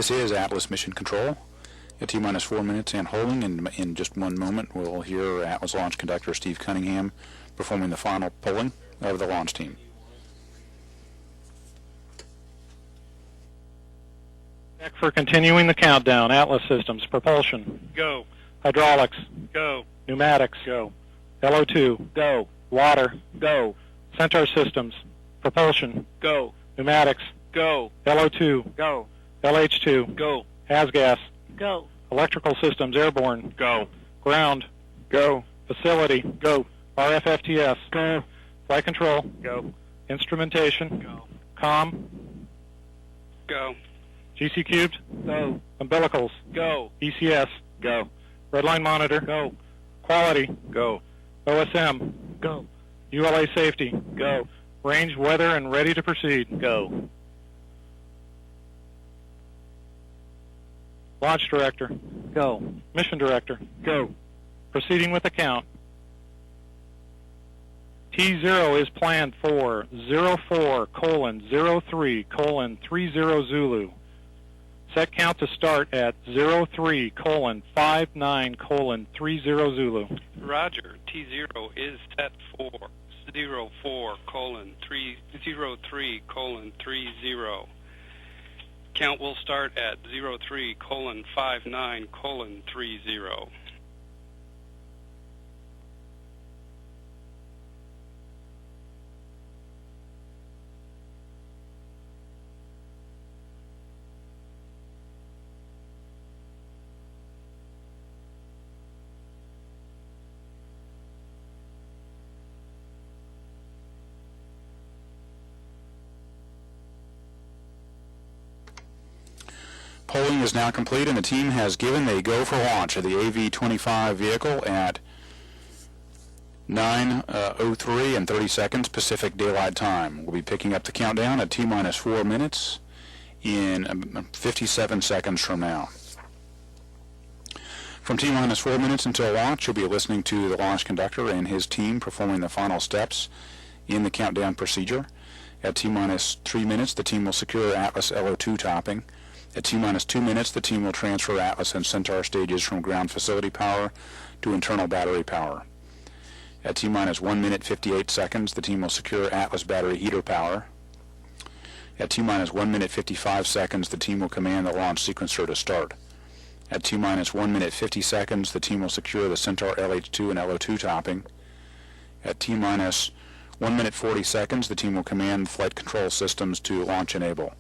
This is Atlas Mission Control. At T-minus 4 minutes and holding, and in just one moment we'll hear Atlas Launch Conductor Steve Cunningham performing the final polling of the launch team. Check for continuing the countdown. Atlas Systems, propulsion. Go. Hydraulics. Go. Pneumatics. Go. LO2. Go. Water. Go. Centaur Systems, propulsion. Go. Pneumatics. Go. LO2. Go. LH2. Go. HASGAS. Go. Electrical Systems, airborne. Go. Ground. Go. Facility. Go. RFFTS. Go. Flight control. Go. Instrumentation. Go. Com. Go. GC cubed. Go. Umbilicals. Go. ECS. Go. Redline monitor. Go. Quality. Go. OSM. Go. ULA safety. Go. Range, weather, and ready to proceed. Go. Launch director. Go. Mission director. Go. Proceeding with the count. T0 is planned for 04:03:30 Zulu. Set count to start at 03:59:30 Zulu. Roger. T0 is set for 04:303:30. Count will start at 03:59:30. Polling is now complete, and the team has given a go for launch of the AV-25 vehicle at 9:03 and 30 seconds Pacific Daylight Time. We'll be picking up the countdown at T-minus 4 minutes in 57 seconds from now. From T-minus 4 minutes until launch, you'll be listening to the launch conductor and his team performing the final steps in the countdown procedure. At T-minus 3 minutes, the team will secure Atlas LO2 topping. At T-minus 2 minutes, the team will transfer Atlas and Centaur stages from ground facility power to internal battery power. At T-minus 1 minute 58 seconds, the team will secure Atlas battery heater power. At T-minus 1 minute 55 seconds, the team will command the launch sequencer to start. At T-minus 1 minute 50 seconds, the team will secure the Centaur LH2 and LO2 topping. At T-minus 1 minute 40 seconds, the team will command flight control systems to launch enable.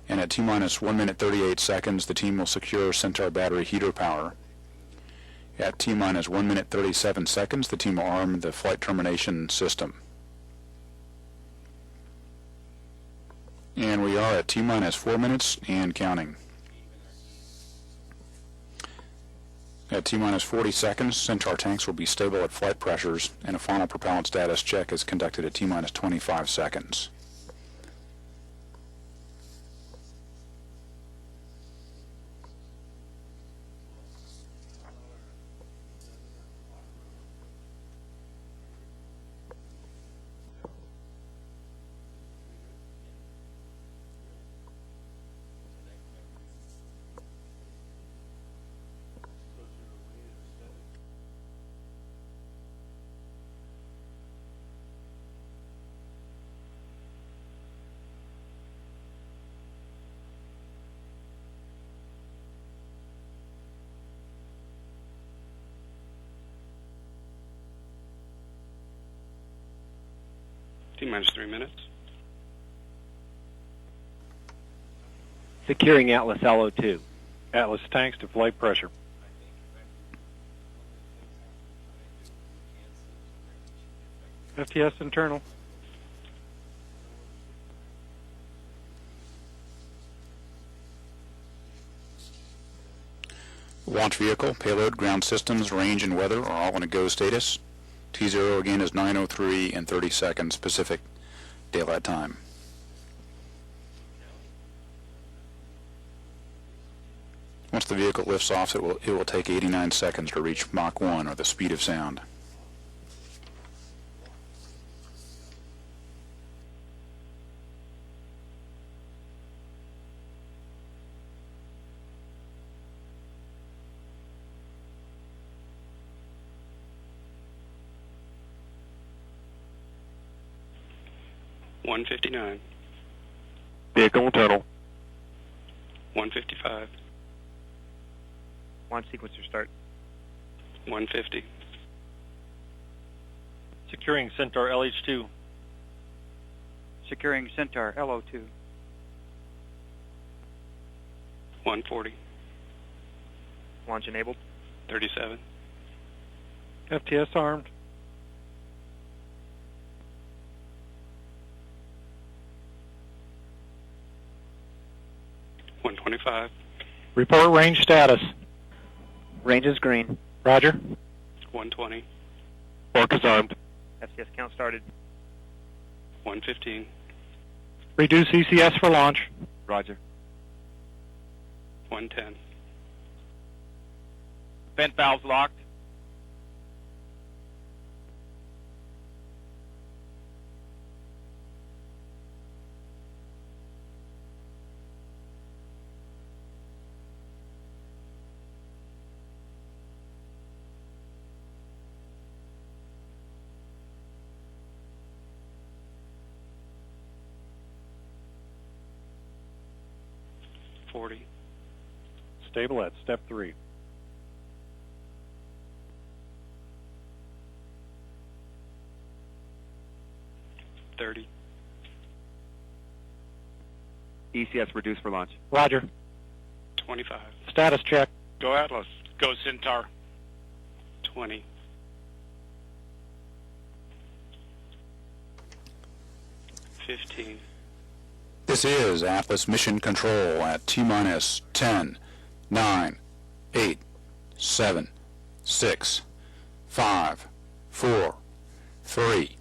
And at T-minus 1 minute 38 seconds, the team will secure Centaur battery heater power. At T-minus 1 minute 37 seconds, the team will arm the flight termination system. And we are at T-minus 4 minutes and counting. At T-minus 40 seconds, Centaur tanks will be stable at flight pressures, and a final propellant status check is conducted at T-minus 25 seconds. T-minus 3 minutes. Securing Atlas LO2. Atlas tanks to flight pressure. FTS internal. Launch vehicle, payload, ground systems, range, and weather are all in a go status. T0 again is 9:03 and 30 seconds Pacific Daylight Time. Once the vehicle lifts off, it will take 89 seconds to reach Mach 1, or the speed of sound. 159. Vehicle internal. 155. Launch sequencer start. 150. Securing Centaur LH2. Securing Centaur LO2. 140. Launch enabled. 37. FTS armed. $125. Report range status. Range is green. Roger. 120. Orca's armed. FCS count started. 115. Reduce ECS for launch. Roger. 110. Vent valves locked. Stable at step 3. $30. ECS reduced for launch. Roger. 25. Status check. Go Atlas. Go Centaur. 20. $15. This is Atlas Mission Control at T-minus 10, 9, 8, 7, 6, 5, 4, 3.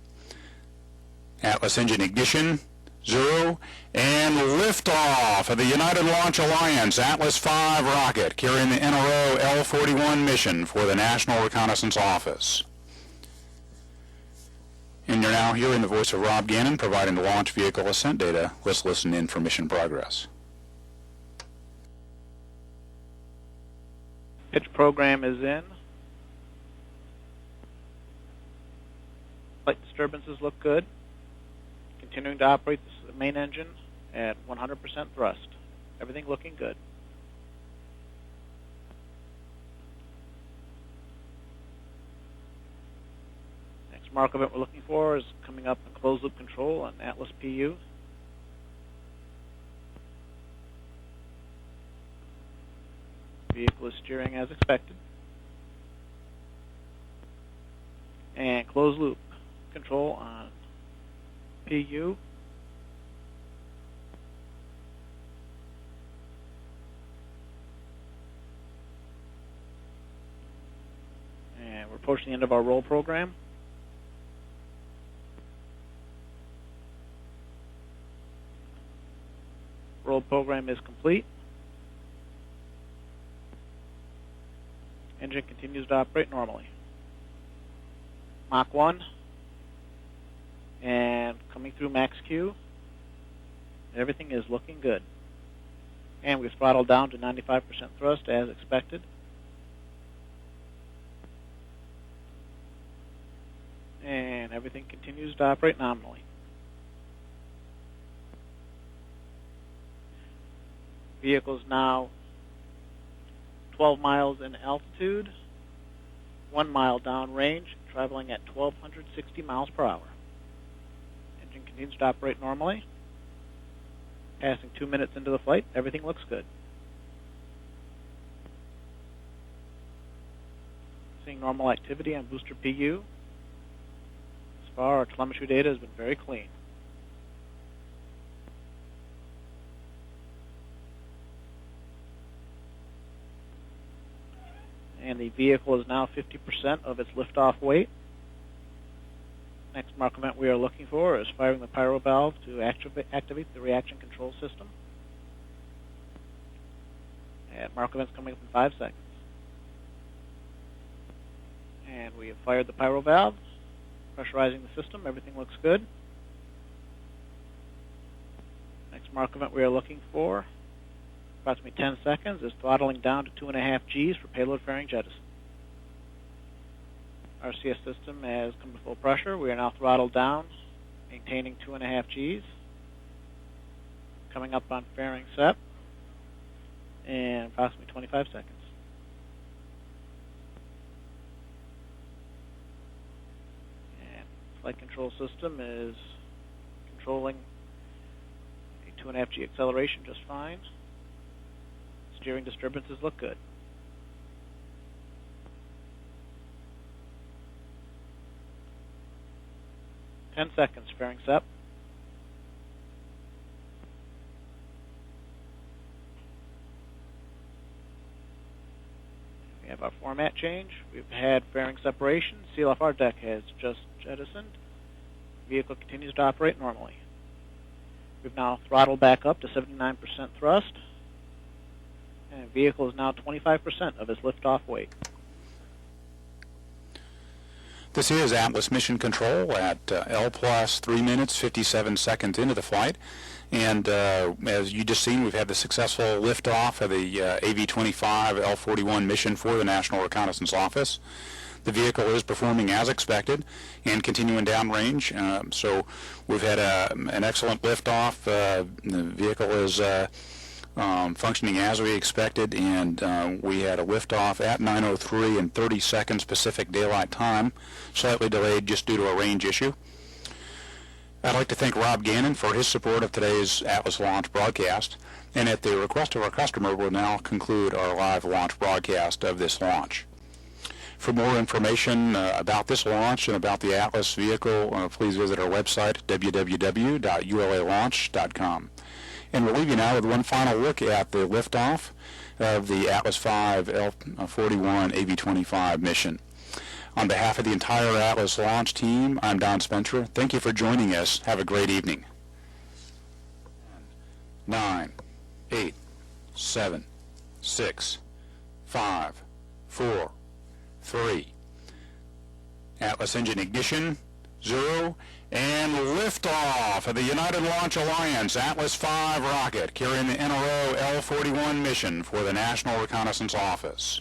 Atlas engine ignition, 0, and liftoff of the United Launch Alliance Atlas V rocket carrying the NRO L-41 mission for the National Reconnaissance Office. And you're now hearing the voice of Rob Gannon providing the launch vehicle ascent data. Let's listen in for mission progress. Pitch program is in. Flight disturbances look good. Continuing to operate the main engine at 100% thrust. Everything looking good. Next mark event we're looking for is coming up in closed loop control on Atlas PU. Vehicle is steering as expected. And closed loop control on PU. And we're approaching the end of our roll program. Roll program is complete. Engine continues to operate normally. Mach 1. And coming through max Q. Everything is looking good. And we've throttled down to 95% thrust as expected. And everything continues to operate nominally. Vehicle is now 12 miles in altitude, 1 mile downrange, traveling at 1,260 miles per hour. Engine continues to operate normally. Passing 2 minutes into the flight, everything looks good. Seeing normal activity on booster PU. So far, our telemetry data has been very clean. And the vehicle is now 50% of its liftoff weight. Next mark event we are looking for is firing the pyro valve to activate the reaction control system. And mark event's coming up in 5 seconds. And we have fired the pyro valve, pressurizing the system. Everything looks good. Next mark event we are looking for, approximately 10 seconds, is throttling down to 2.5 Gs for payload fairing jettison. Our CS system has come to full pressure. We are now throttled down maintaining 2.5 Gs. Coming up on fairing SEP in approximately 25 seconds. And flight control system is controlling a 2.5 G acceleration just fine. Steering disturbances look good. Ten seconds, fairing SEP. We have our format change. We've had fairing separation. CLFR deck has just jettisoned. Vehicle continues to operate normally. We've now throttled back up to 79% thrust. And vehicle is now 25% of its liftoff weight. This is Atlas Mission Control at L plus 3 minutes, 57 seconds into the flight. And as you just seen, we've had the successful liftoff of the AV-25 L-41 mission for the National Reconnaissance Office. The vehicle is performing as expected and continuing downrange. So we've had an excellent liftoff. The vehicle is functioning as we expected, and we had a liftoff at 9:03 and 30 seconds Pacific Daylight Time, slightly delayed just due to a range issue. I'd like to thank Rob Gannon for his support of today's Atlas launch broadcast, and at the request of our customer, we'll now conclude our live launch broadcast of this launch. For more information about this launch and about the Atlas vehicle, please visit our website, www.ulalaunch.com. And we'll leave you now with one final look at the liftoff of the Atlas V L-41 AV-25 mission. On behalf of the entire Atlas launch team, I'm Don Spencer. Thank you for joining us. Have a great evening. 9, 8, 7, 6, 5, 4, 3. Atlas engine ignition, 0. And liftoff of the United Launch Alliance Atlas V rocket carrying the NRO L-41 mission for the National Reconnaissance Office.